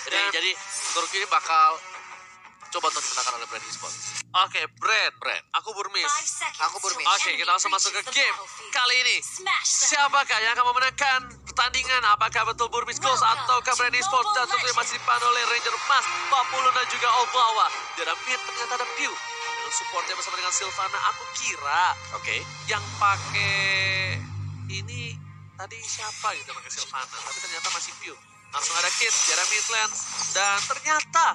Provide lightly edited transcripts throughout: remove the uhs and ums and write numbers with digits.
Jadi menurut ini bakal coba untuk dimenangkan oleh Brand Esports. Oke, Brand. Aku Burmis. Aku Burmis. Oke, kita langsung masuk ke game kali ini. Siapakah yang akan memenangkan pertandingan? Apakah betul Burmis Goals ataukah Brand Esports? Dan tentunya masih dipandu oleh Ranger Mas, Papulu dan juga Obawa. Di dalam mid ternyata ada Pew. Dengan supportnya bersama dengan Sylvana. Aku kira yang pakai ini tadi siapa gitu pakai Sylvana. Tapi ternyata masih Pew. Langsung ada Kid, jarak midlands. Dan ternyata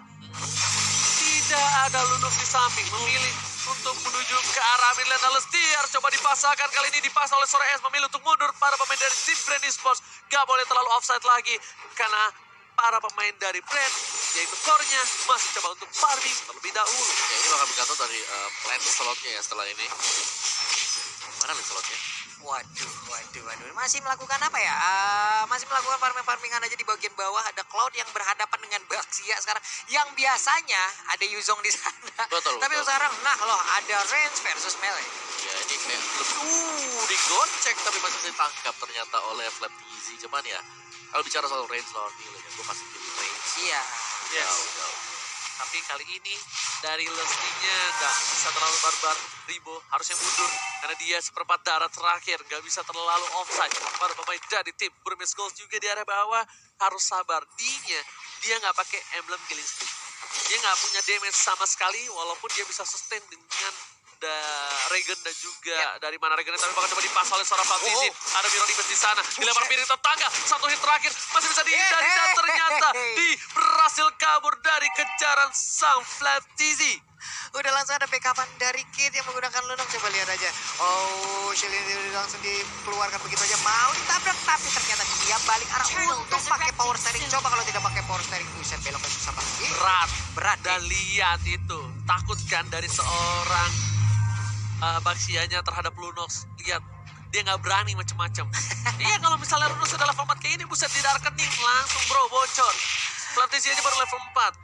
tidak ada Lunok di samping, memilih untuk menuju ke arah midland. Lestiar coba dipasangkan, kali ini dipasang oleh Sora S, memilih untuk mundur. Para pemain dari tim Brand Esports gak boleh terlalu offside lagi, karena para pemain dari Brand, yaitu core-nya, masih coba untuk farming terlebih dahulu. Ya, ini bakal bergantung dari plan slotnya ya setelah ini. Mana nih slotnya? Waduh. Masih melakukan apa ya? Masih melakukan farming-farmingan aja di bagian bawah. Ada Cloud yang berhadapan dengan Baxia sekarang. Yang biasanya ada Yuzong di sana. Betul. Tapi sekarang, nah loh, ada range versus melee. Ya, ini kayak digocek tapi masih ditangkap ternyata oleh Flap Easy. Cuman ya, kalau bicara soal range lawan nilai, gue masih pilih range. Iya. Jauh. Tapi kali ini dari Lestinya nggak bisa terlalu barbar. Ribo harusnya mundur karena dia seperempat darah terakhir, nggak bisa terlalu offside. Para pemain dari tim Burmis Goals juga di area bawah harus sabar. Dia nggak pakai emblem killing stick. Dia nggak punya damage sama sekali walaupun dia bisa sustain dengan Regen dan juga dari mana Regen tapi bakal coba dipas oleh seorang Baptizin. Ada Miro Dimes di sana, dilempar piring tetangga, satu hit terakhir masih bisa dihindari dan ternyata berhasil kabur dari kejaran sang Flaptizi. Udah langsung ada backupan dari Kid yang menggunakan Lunok. Coba lihat aja. Oh, Shilin langsung dikeluarkan begitu aja. Mau ditabrak tapi ternyata dia balik arah untuk pakai power steering. Coba kalau tidak pakai power steering, buset beloknya susah banget. Berat. Dan lihat itu, takut kan dari seorang Baxianya terhadap Lunox. Lihat, dia nggak berani macam-macam. Iya, kalau misalnya Lunox sudah level 4 kayak ini, buset, tidak rekening langsung bro, bocor. Flaptizi aja baru level 4.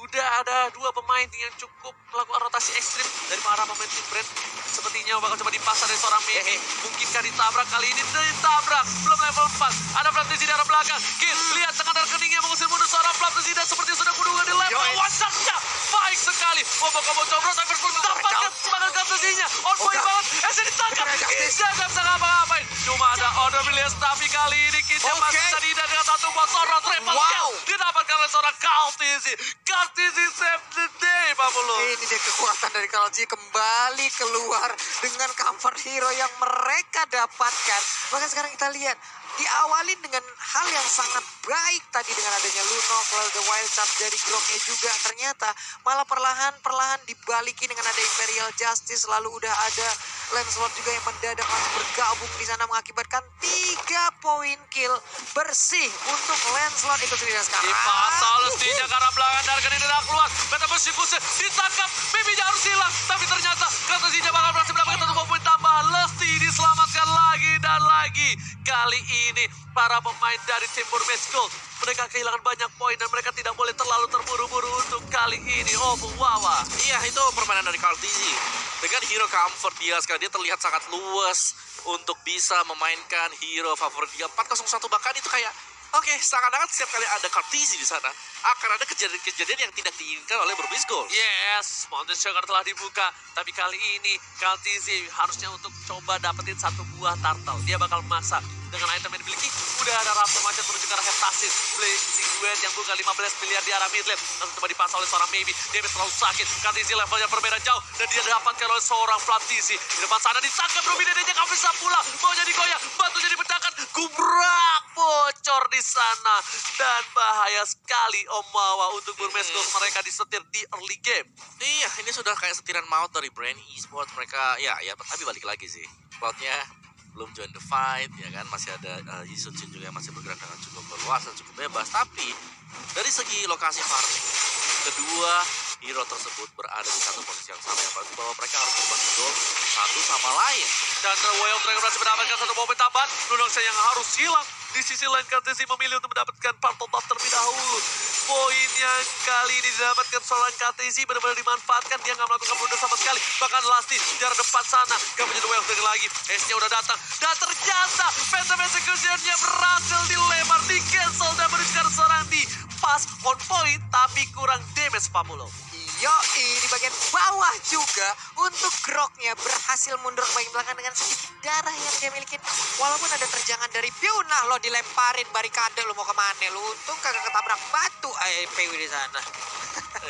Udah ada dua pemain yang cukup melakukan rotasi ekstrim dari para pemain tim Brand. Sepertinya bakal coba dipasang dari seorang Mei. Mungkinkah ditabrak kali ini? Ditabrak, belum level 4. Ada Flaptizi di arah belakang. Kid, lihat tengah dari rekeningnya mengusir mundur seorang Flaptizi dan seperti sudah kudungan di level. One-shotnya baik sekali. Bakal coba Cyberpool mendapatkan semangat Flaptizinya. On point banget. Esen ditangkap. Kidnya gak bisa ngapa-ngapain. Cuma ada order Williams, tapi kali ini Kidnya masih bisa dihindar dengan satu buat seorang triple kill. Didapatkan oleh seorang Kaltizi. Kaltizi save the day, Pak Bulu. Ini dia kekuatan dari Kaltizi kembali keluar dengan comfort hero yang mereka dapatkan. Bahkan sekarang kita lihat, diawalin dengan hal yang sangat baik tadi dengan adanya Lunok, lalu the wild charge dari Groknya juga. Ternyata malah perlahan-perlahan dibalikin dengan ada Imperial Justice, lalu udah ada Lancelot juga yang mendadak langsung bergabung di sana mengakibatkan 3 poin kill bersih untuk Lancelot. Itu sudah sekarang. Dipasang Lestinya ke arah belakang dan ini udah keluar. Beta bersih-bersih ditangkap. Miminya harus hilang. Tapi ternyata Kaltizinya bakal berhasil mendapatkan 1 poin tambahan. Lesti diselamatkan lagi dan lagi. Kali ini para pemain dari tim Burmis Gold, mereka kehilangan banyak poin dan mereka tidak boleh terlalu terburu-buru untuk kali ini. Oh, Wawa. Iya, itu permainan dari Kaltizi. Dengan hero comfort dia sekarang, dia terlihat sangat luas untuk bisa memainkan hero favorit dia. 401 bahkan itu kayak, oke, seakan-akan setiap kali ada Kaltizi di sana, akan ada kejadian-kejadian yang tidak diinginkan oleh Burmis Gold. Yes, Mountain Sugar telah dibuka. Tapi kali ini Kaltizi harusnya untuk coba dapetin 1 buah turtle. Dia bakal masak dengan item yang dimiliki. Udah ada Raptor Macet menuju ke arah Heptasis. Blazing Duet yang buka 15 miliar di arah mid lane. Langsung coba dipasang oleh seorang Maybe. Dia terlalu sakit. Kaltizi levelnya berbeda jauh. Dan dia didapatkan oleh seorang Flaptizi. Di depan sana ditangkap. Ruby Dedenya gak bisa pulang. Maunya digoyang. Batunya dipecahkan. Gubrak. Bocor di sana. Dan bahaya sekali Omawa untuk Burmis Gold. Mereka disetir di early game. Iya, ini sudah kayak setiran maut dari Brand Esports. Mereka, ya, tapi balik lagi sih. Cloud-nya belum join the fight, ya kan, masih ada Yisun Shin juga yang masih bergerak dengan cukup berluas dan cukup bebas. Tapi dari segi lokasi farming, kedua hero tersebut berada di satu posisi yang sama, yang berarti bahwa mereka harus berbagi gol satu sama lain. Dan Royal Dragon berhasil mendapatkan 1 momen tambahan. Lunoksa yang harus hilang. Di sisi lain Kaltizi memilih untuk mendapatkan Purple Buff terlebih dahulu. Poin yang kali ini didapatkan seorang Kaltizi benar-benar dimanfaatkan. Dia nggak melakukan blunder sama sekali. Bahkan Lasti di arah depan sana gak punya Royal Dragon lagi. S-nya udah datang. Dan ternyata Phantom Execution-nya berhasil dilempar, di cancel dan menuju seorang di pas, on point, tapi kurang damage Pamulo. Yoi, di bagian bawah juga untuk Groknya berhasil mundur ke bagian belakang dengan sedikit darah yang dia miliki. Walaupun ada terjangan dari Piu, nah lo dilemparin barikade, lo mau kemana? Lo untung kagak ketabrak batu PW di sana.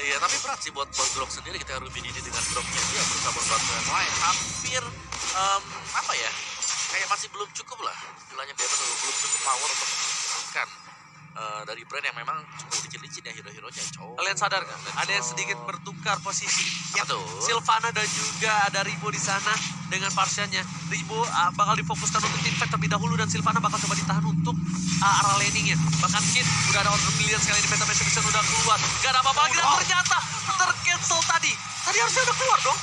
Iya, tapi berat sih buat Grok sendiri ketika Ruby ini dengan Groknya dia berusaha berbuat yang lain. Hampir, apa ya, kayak masih belum cukup lah. Istilahnya dia belum cukup power untuk menekan dari brand yang memang cukup licin-licin ya hero-heronya. Kalian sadar gak? Ada yang sedikit bertukar posisi. Ya tuh. Sylvana dan juga ada Ribo di sana dengan Parsiannya. Ribo bakal difokuskan untuk tim fight terlebih dahulu dan Sylvana bakal coba ditahan untuk arah laningnya. Bahkan Kid udah ada order million sekali di Peta Mission udah keluar. Gak ada apa-apa lagi dan ternyata tercancel tadi. Tadi harusnya udah keluar dong.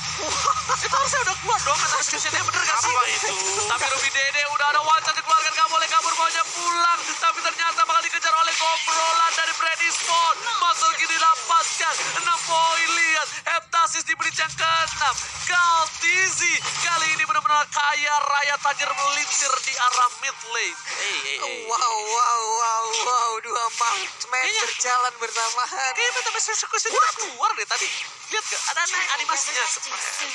Itu harusnya udah keluar dong. Peta Missionnya bener gak sih? Apa itu? Tapi Ruby Dede udah ada one shot dikeluarkan. Gak boleh kabur, maunya pulang. Tapi ternyata bakal dikejar oleh gomrolan dari Brady Sport. Muscle Kid didapatkan 6 poin. Lihat Heptasis di menit yang ke-6. Kaltizi kali ini benar-benar kaya raya tajir melintir di arah mid lane. Wow, dua matchmatch berjalan bersamaan. Kayaknya Peta Mission udah keluar deh tadi. Lihat gak? Ada naik animasinya.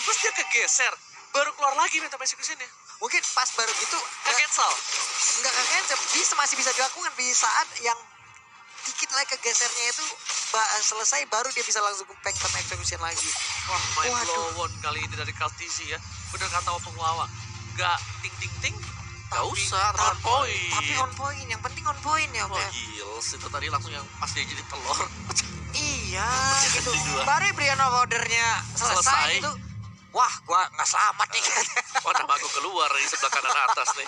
Terus dia kegeser. Baru keluar lagi Peta Mission-nya. Mungkin pas baru gitu Ke-cancel. nggak cancel, masih bisa dilakukan di saat yang dikit lagi kegesernya itu selesai baru dia bisa langsung peng Peta Execution lagi. Wah, mind Waduh. blown kali ini dari Kaltizi ya. Bener kata Opung Wawa. Gak ting-ting-ting. Gak usah, on point. Tapi on point, yang penting on point ya. Wah, gils. Itu tadi langsung yang pas dia jadi telur. Iya, gitu. Dua. Baru Brianna ordernya selesai Selesai. gitu. Wah, gua nggak selamat nih. Oh, nama aku keluar dari sebelah kanan atas nih.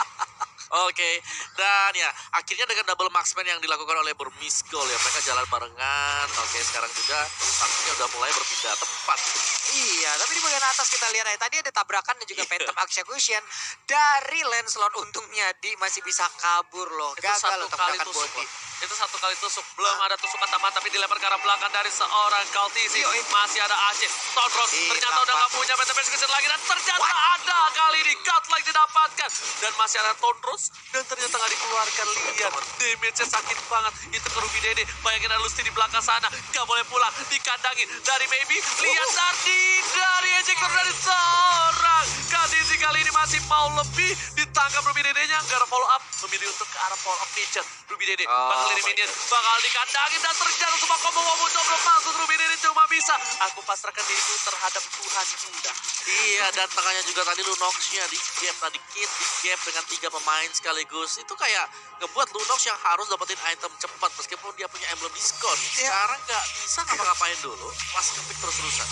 Oke, dan ya akhirnya dengan double marksman yang dilakukan oleh Burmese Gold ya, mereka jalan barengan. Oke, sekarang juga tampaknya udah mulai berpindah tempat. Iya, tapi di bagian atas kita lihat ya, tadi ada tabrakan dan juga Phantom Execution dari Lancelot. Untungnya di masih bisa kabur loh. Itu Gagal satu loh kali tabrakan tusuk body. loh. Itu satu kali tusuk. Belum ada tusukan tambahan tapi dilempar ke arah belakang dari seorang Kaltizi. Yoi. Masih ada Aceh. Tondros ternyata udah gak punya Peta Mission lagi. Dan ternyata ada kali ini. Godlike didapatkan. Dan masih ada Tondros. Dan ternyata gak dikeluarkan. Lihat. Damage-nya sakit banget. Itu ke Ruby Dede. Bayangin ada Lusti di belakang sana. Gak boleh pulang. Dikandangin. Dari Maybe. Lihat Dardi. Dari ejector dari seorang Kaltizi kali ini masih mau lebih. Ditangkap Ruby Dede-nya. Gak ada follow up. Memilih untuk ke arah follow up nature. Ruby Dede bakal ini minion, bakal dikandangin dan terjadi semua combo wabun coba maksud Ruby Dede cuma bisa. Aku pasrahkan diriku terhadap Tuhan Yuda. Iya, dan tengahnya juga tadi Lunox-nya di gap, tadi Kid di gap dengan 3 pemain sekaligus. Itu kayak ngebuat Lunox yang harus dapetin item cepat meskipun dia punya emblem diskon. Sekarang nggak bisa ngapa-ngapain dulu, pas ngepick terus-terusan.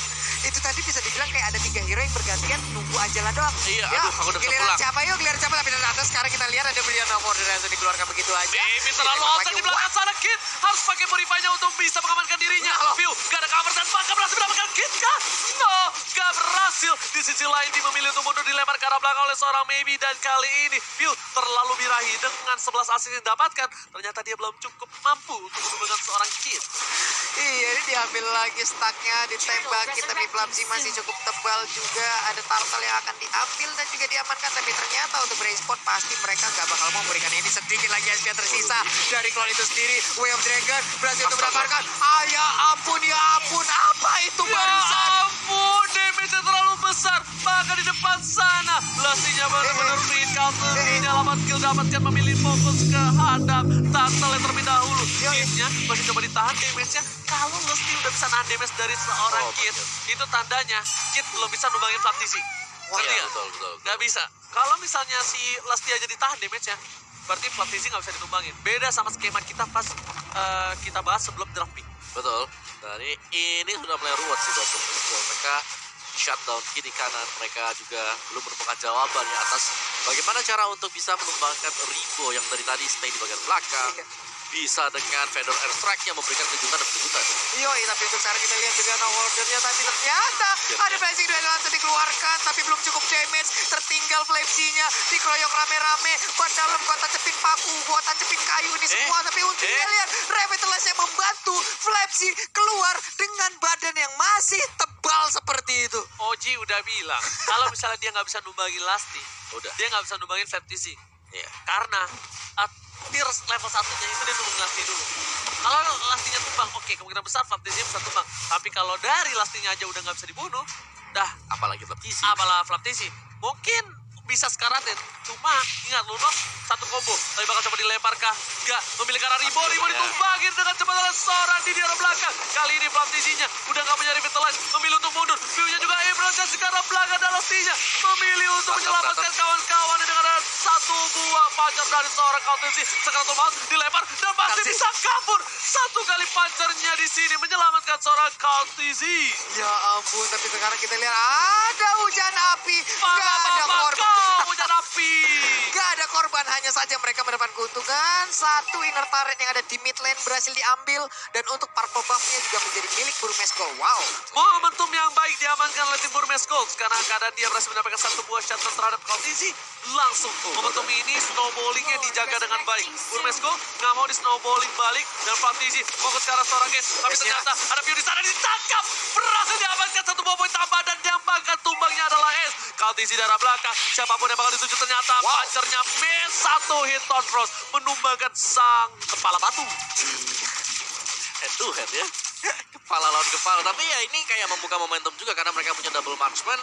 Itu tadi bisa dibilang kayak ada 3 hero yang bergantian nunggu ajalah doang. Iya, Ya, aduh, aku udah giliran pulang. siapa yuk, giliran siapa. Tapi dari atas sekarang kita lihat ada Brianna Order yang dikeluarkan begitu aja. Baby terlalu Ditembak outside lagi. di belakang sana. Kid harus pakai Purify-nya untuk bisa mengamankan dirinya. Halo. View gak ada cover dan bakal berhasil mendapatkan Kid kah? No, gak berhasil. Di sisi lain dia memilih untuk mundur dilempar ke arah belakang oleh seorang Maybe. Dan kali ini View terlalu birahi dengan 11 assist yang didapatkan. Ternyata dia belum cukup mampu untuk menurunkan seorang Kid. Iya, ini diambil lagi stacknya, ditembakin, tapi Plapsi masih cukup tebal juga. Ada Tartal yang akan diambil dan juga diamankan, tapi ternyata untuk Braysport pasti mereka nggak bakal mau memberikan ini. Sedikit lagi SP yang tersisa dari klon itu sendiri. Way of Dragon berhasil untuk mendapatkan. Ya ampun, apa itu Ya barisan? ampun, damage-nya terlalu besar. Bahkan di depan sana, Lastinya benar-benar read counter. Ini alamat kill dapatkan memilih fokus ke hadap. Tartel yang terlebih dahulu. Kidnya masih coba ditahan damage-nya. Kalau Lusty udah bisa nahan damage dari seorang Kid, itu tandanya Kid belum bisa numbangin Platisi. Ngerti Iya, ya? betul. Gak bisa. Kalau misalnya si Lusty aja ditahan damage-nya, berarti Platisi gak bisa ditumbangin. Beda sama skema kita pas kita bahas sebelum draft pick. Betul. Dan ini sudah mulai ruwet sih buat Burmese Gold. Mereka shutdown kiri kanan, mereka juga belum menemukan jawaban ya atas bagaimana cara untuk bisa menumbangkan Ribo yang dari tadi stay di bagian belakang. Bisa dengan Fedor Airstrike yang memberikan kejutan dan kejutan. Yoi, tapi untuk sekarang kita lihat juga ordernya, tapi ternyata ada flashing duel langsung dikeluarkan, tapi belum cukup damage. Tertinggal flashing-nya, dikeroyok rame-rame. Ban dalam kota cepin paku, buatan cepin kayu ini semua. Tapi untungnya lihat, Revitalize yang membantu Flapsy keluar dengan badan yang masih tebal seperti itu. Oji udah bilang, kalau misalnya dia nggak bisa numbangin Lusty, Udah. dia nggak bisa numbangin Flaptisi. Iya. Karena tier level 1-nya itu dia nunggu Lasti dulu. Kalau Lastinya tumbang, oke kemungkinan besar Flaptisi bisa tumbang. Tapi kalau dari Lastinya aja udah nggak bisa dibunuh, dah Apalagi Flaptisi. apalah Flaptisi. Mungkin bisa sekarang deh. Cuma ingat Lunos satu combo. Tapi bakal coba dilempar kah? Enggak. Memilih ke arah Ribo. Ribo ditumbangin dengan cepat oleh seorang di arah belakang. Kali ini Flaptisinya udah nggak mencari Vitalize. Memilih untuk mundur. View-nya juga Ibran dan sekarang belakang dan Lastinya memilih untuk menyelamatkan kawan-kawan dengan satu buah pancer dari seorang Kautensi. Sekarang Thomas dilempar dan masih bisa kabur. Satu kali pancernya di sini menyelamatkan seorang Kautensi. Ya ampun, tapi sekarang kita lihat ada hujan api. Gak ada korban. Hujan api. Gak ada korban, hanya saja mereka mendapatkan keuntungan. Satu inner turret yang ada di mid lane berhasil diambil. Dan untuk purple buff-nya juga menjadi milik Burmesco. Wow. Momentum yang baik diamankan oleh tim Burmesco. Karena keadaan dia berhasil mendapatkan satu buah shutdown terhadap Kautensi. Langsung momentum ini snowballingnya dijaga dengan baik. Burmesco nggak mau di snowballing balik. Dan Flaptisi fokus ke arah seorang guys. Tapi ternyata ada View di sana ditangkap. Berhasil diamankan satu buah poin tambah. Dan yang bakal tumbangnya adalah S. Kautensi darah belakang. Siapapun yang bakal dituju ternyata pancernya miss. Satu hit on Frost. Menumbangkan sang kepala batu. Head to head ya. Kepala lawan kepala. Tapi ya ini kayak membuka momentum juga karena mereka punya double marksman.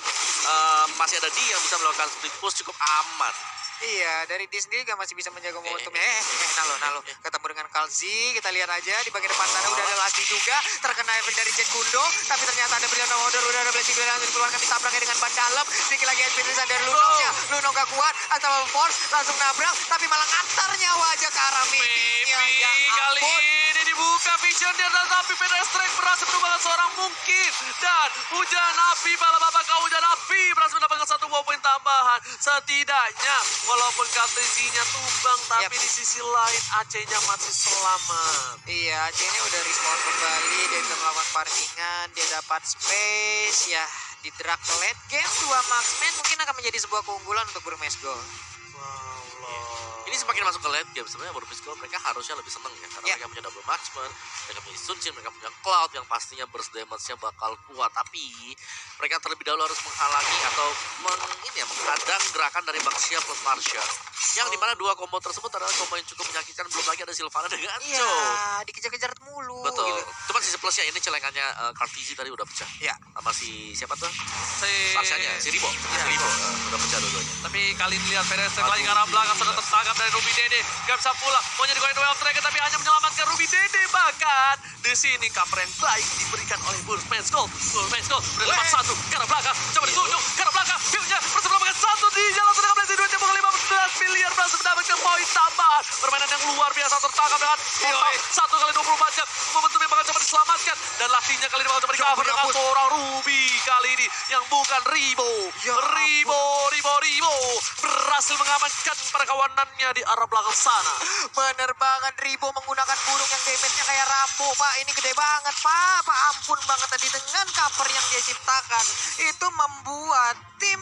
Masih ada D yang bisa melakukan split push cukup aman. Iya, dari dia sendiri juga masih bisa menjaga momentumnya. Nalo. Ketemu dengan Kalzi, kita lihat aja di bagian depan sana udah ada Lasti juga. Terkena efek dari Jet Gundo, tapi ternyata ada Brilliant Order, udah ada Blessing yang dikeluarkan, ditabraknya dengan ban dalam. Sedikit lagi SP dari Lunox-nya. Lunox gak kuat, atau force, langsung nabrak, tapi malah ngantar nyawa aja ke arah meetingnya. Ya Kali ampun. ini dibuka visionnya tapi Pedestrian berhasil menumbangkan seorang mungkin. Dan hujan api bala babak hujan api berhasil mendapatkan satu buah poin tambahan. Setidaknya walaupun Kautensinya tumbang tapi di sisi lain AC-nya masih selamat. Iya, Aceh ini udah respawn kembali, dia bisa melakukan farmingan, dia dapat space, ya di drag late game 2 marksman mungkin akan menjadi sebuah keunggulan untuk Burmesco. Wow, loh. Ini semakin masuk ke late game sebenarnya Burmesco mereka harusnya lebih seneng ya karena mereka punya double marksman, mereka punya Sunshin, mereka punya Cloud yang pastinya burst damage-nya bakal kuat, tapi mereka terlebih dahulu harus menghalangi atau menghadang gerakan dari Baxia plus Marsha yang dimana dua combo tersebut adalah combo yang cukup menyakitkan, belum lagi ada Sylvana dengan Iya, Joe. dikejar-kejar mulu. Betul. Gitu. Cuman sisi plusnya ini celengannya Kartisi tadi udah pecah. Ya. Sama si siapa tuh? Si Marsha-nya, si Ribo. Si Ribo udah pecah dua-duanya. Tapi kali ini lihat Pedestrian lagi ke arah belakang sudah tertangkap dari Ruby Dede. Gak bisa pulang. Mau jadi Golden Well Striker tapi hanya menyelamatkan Ruby Dede. Bahkan di sini cover yang baik diberikan oleh Burmesco. Burmesco berlempar satu ke arah belakang. Coba ditunjuk ke arah belakang. View-nya berhasil mendapatkan satu di jalan sudah kembali duitnya bukan 15 miliar berhasil mendapatkan poin tambahan. Permainan yang luar biasa tertangkap dengan total 1 kali 24 jam. Momentumnya bakal coba diselamatkan dan Lastinya kali ini bakal coba di-cover dengan seorang Ruby kali ini yang bukan Ribo. Ribo berhasil mengamankan perkawanannya di arah belakang sana. Penerbangan Ribo menggunakan burung yang damage-nya kayak Rambo, Pak. Ini gede banget, Pak. Pak, ampun banget tadi dengan cover yang dia ciptakan. Itu membuat tim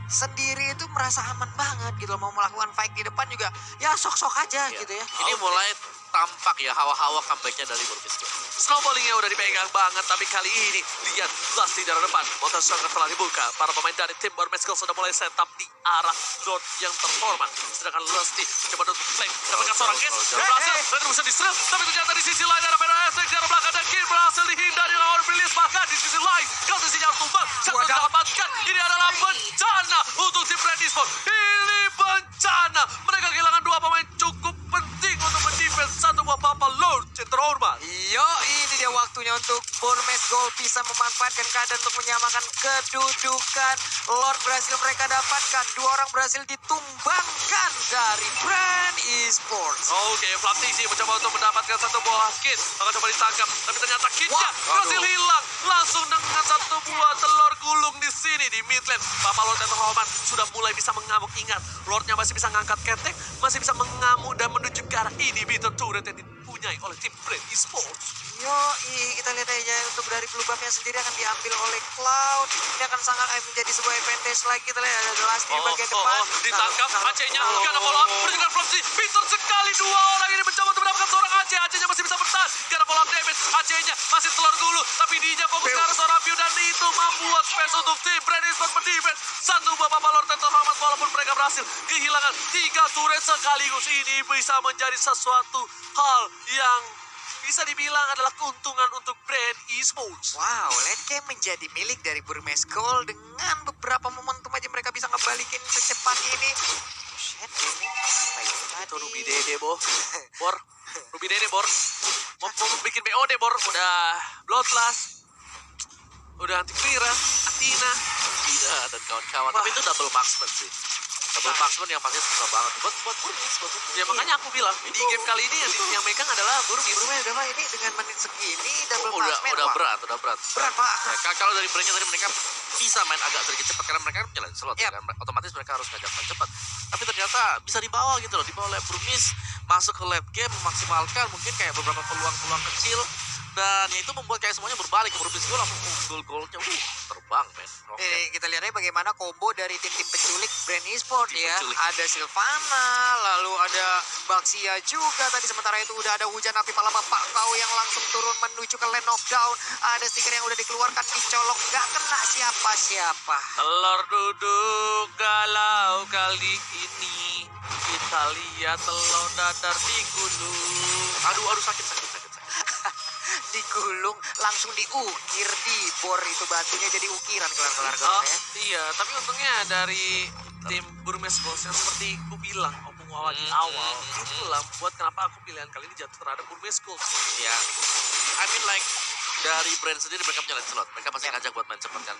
sendiri itu merasa aman banget gitu loh. Mau melakukan fight di depan juga ya sok-sok aja gitu ya. Ini mulai tampak ya hawa-hawa comeback-nya dari Burmesco. Snowballingnya udah dipegang banget, tapi kali ini lihat Lasti dari depan. Motor Shocker telah dibuka. Para pemain dari tim Burmesco sudah mulai setup di arah zone yang terhormat. Sedangkan Lasti mencoba untuk flank. Dapatkan seorang guys. Berhasil dan bisa diserang. Tapi ternyata di sisi lain ada Pedestrian di arah belakang. Dan Kim berhasil dihindari oleh Our Release. Bahkan di sisi lain Kautensinya harus tumbang. Satu dapatkan. Ini adalah bencana untuk tim Brand Esports. Ini bencana. Mereka kehilangan dua pemain cukup penting untuk mendefense satu buah Papa Lord yang terhormat. Yo, ini dia waktunya untuk Burmesco bisa memanfaatkan keadaan untuk menyamakan kedudukan. Lord berhasil mereka dapatkan. 2 orang berhasil ditumbangkan dari Brand Esports. Oke, Flaptisi mencoba untuk mendapatkan satu buah kit. Maka coba ditangkap, tapi ternyata kitnya berhasil hilang. Langsung dengan satu buah telur gulung di sini di mid lane. Papa Lord yang terhormat sudah mulai bisa mengamuk. Ingat, Lordnya masih bisa ngangkat ketek, masih bisa mengamuk dan menuju ke arah inhibitor turret yang dipunyai oleh tim Brand Esports. Yo, kita lihat aja untuk dari blue buff-nya sendiri akan diambil oleh Cloud. Ini akan sangat menjadi sebuah advantage lagi. Kita lihat ada Lasti di bagian depan. Ditangkap AC-nya, gak ada follow up, berjuang Flopsy. Pintar sekali, 2 orang ini mencoba untuk mendapatkan seorang AC. AC-nya masih bisa bertahan, gak ada follow up damage. AC-nya masih telur dulu, tapi dia fokus ke arah seorang View. Dan itu membuat space untuk tim Brand Esports mendefense satu buah Papa Lord yang terhormat walaupun mereka berhasil berhasil kehilangan 3 turret sekaligus. Ini bisa menjadi sesuatu hal yang bisa dibilang adalah keuntungan untuk brand esports. Wow, late game menjadi milik dari Burmese Gold. Dengan beberapa momentum aja mereka bisa ngebalikin secepat ini. Shit, ini apa itu tadi? Itu Ruby Dede, Bor. Ruby Dede, Bor. Mau bikin BOD, Bor. Udah Bloodlust. Udah Antivirus, Athena. Iya, dan kawan-kawan. Tapi itu double marksman sih. Double marksman yang pasti susah banget. Buat Burmese. Ya makanya aku bilang, di game kali ini yang megang adalah Burmese. Burmese udah Pak, ini dengan menit segini double udah marksman. udah Wah, berat. berat Pak. Nah, kalau dari brandnya tadi mereka bisa main agak sedikit cepat karena mereka kan punya slot Yap. kan. Otomatis mereka harus ngajak main cepat. Tapi ternyata bisa dibawa gitu loh, dibawa oleh Burmese masuk ke late game memaksimalkan mungkin kayak beberapa peluang-peluang kecil dan ya itu membuat kayak semuanya berbalik ke Burmese Gold langsung gol-golnya terbang men. Ini kita lihat aja bagaimana combo dari tim-tim penculik brand e-sport Tim ya. penculik. Ada Silvana, lalu ada Baxia juga tadi. Sementara itu udah ada hujan api palapa Pak Kau yang langsung turun menuju ke lane knockdown. Ada stiker yang udah dikeluarkan, dicolok, nggak kena siapa-siapa. Telur duduk galau kali ini. Kita lihat telur dadar di gunung. Aduh sakit. Digulung, langsung diukir, dibor itu batunya jadi ukiran kelar-kelar Oh, ya. iya, tapi untungnya dari tim Burmese Gold yang seperti aku bilang omong awal di awal, itulah buat kenapa aku pilihan kali ini jatuh terhadap Burmese Gold. Ya, I mean like dari brand sendiri mereka punya Lancelot. Mereka pasti ngajak buat main cepat kan.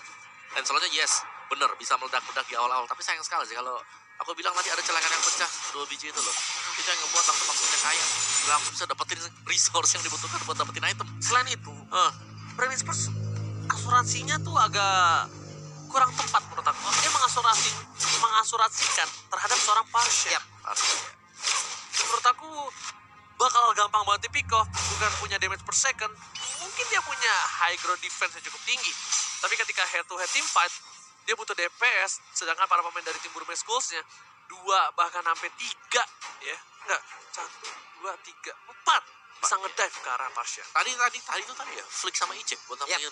Lancelotnya yes, bener bisa meledak-ledak di awal-awal. Tapi sayang sekali sih kalau aku bilang tadi ada celengan yang pecah 2 biji itu loh. Itu yang ngebuat langsung kaya. Langsung bisa dapetin resource yang dibutuhkan buat dapetin item. Selain itu, brand esports asuransinya tuh agak kurang tepat menurut aku. Dia mengasurasikan terhadap seorang Parsha. Yap. Menurut aku bakal gampang banget di pick off, bukan punya damage per second. Mungkin dia punya high ground defense yang cukup tinggi. Tapi ketika head to head team fight, dia butuh DPS, sedangkan para pemain dari tim Burmese Goals-nya 2 bahkan sampai 3 ya. Enggak, 1, 2, 3, 4 bisa ngedive ke arah Parsha. Tadi ya, Flick sama Icek buat tampilin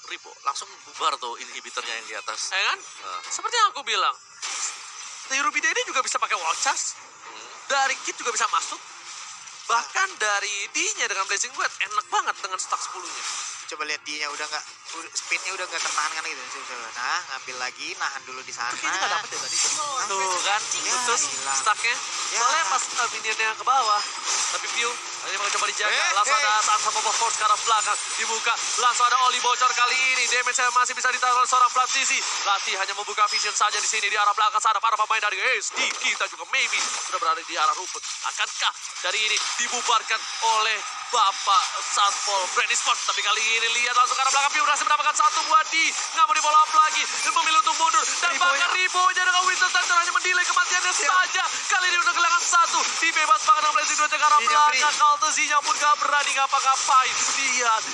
Ribo. Langsung bubar tuh inhibitornya yang di atas. Ya kan? Seperti yang aku bilang, dari Ruby Dede juga bisa pakai wall charge, dari Kit juga bisa masuk, bahkan dari D-nya dengan Blazing Wet enak banget dengan stack 10-nya. Coba lihat dia udah nggak, speednya udah nggak tertahankan gitu. Nah, ngambil lagi, nahan dulu di sana. Kayaknya nggak dapet ya tadi. Tuh kan, Ya, putus hilang. stacknya. Ya. Soalnya pas minionnya ke bawah, tapi view ini mau coba dijaga. Langsung ada Sansa Force ke arah belakang, dibuka. Langsung ada Oli bocor kali ini. Damage masih bisa ditahan oleh seorang Flatisi. Latih hanya membuka vision saja di sini di arah belakang sana. Para pemain dari SD kita juga maybe sudah berada di arah rumput. Akankah dari ini dibubarkan oleh Bapak Satpol Brand Esports? Tapi kali ini lihat langsung ke arah belakang. View berhasil mendapatkan 1 buat D. Nggak mau di-follow up lagi. Dan memilih untuk mundur. Dan bahkan Ribonya dengan Winston Center hanya mendelay kematiannya saja. Kali ini udah kehilangan 1. Dibebas banget dengan Blazing Dua ke arah belakang. Kaltesinya pun gak berani ngapa-ngapain.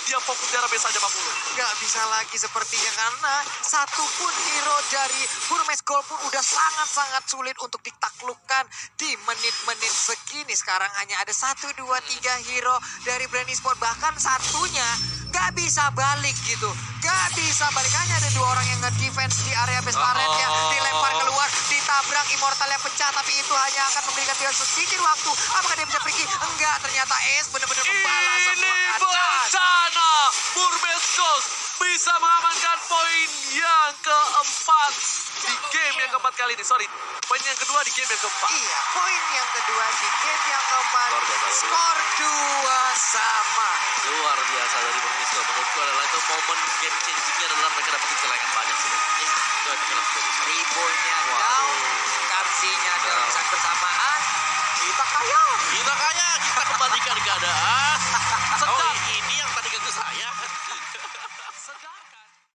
Dia fokus di arah base saja 40. Nggak bisa lagi sepertinya karena satu pun hero dari Burmese Gold pun udah sangat-sangat sulit untuk ditaklukkan di menit-menit segini. Sekarang hanya ada 1, 2, 3 hero dari Brand Esports, bahkan satunya nggak bisa balik gitu. Nggak bisa balik, hanya ada 2 orang yang nge-defense di area base turretnya. Dilempar keluar, ditabrak, Immortal yang pecah, tapi itu hanya akan memberikan dia sedikit waktu. Apakah dia bisa pergi? Enggak, ternyata Ace benar-benar membalas semua Ini keadaan. bencana. Burmese Gold bisa mengamankan poin yang keempat di game yang keempat kali ini. Sorry, poin yang kedua di game yang keempat. Iya, poin yang kedua di game yang keempat. Luar biasa. Skor 2-sama. Luar biasa dari Burmese Gold. Menurutku adalah itu momen game changingnya adalah mereka dapat celengan banyak sih. Itu langsung jadi. Ribonya Waduh. down, Kamsinya down saat bersamaan. Kita kaya. Kita kembalikan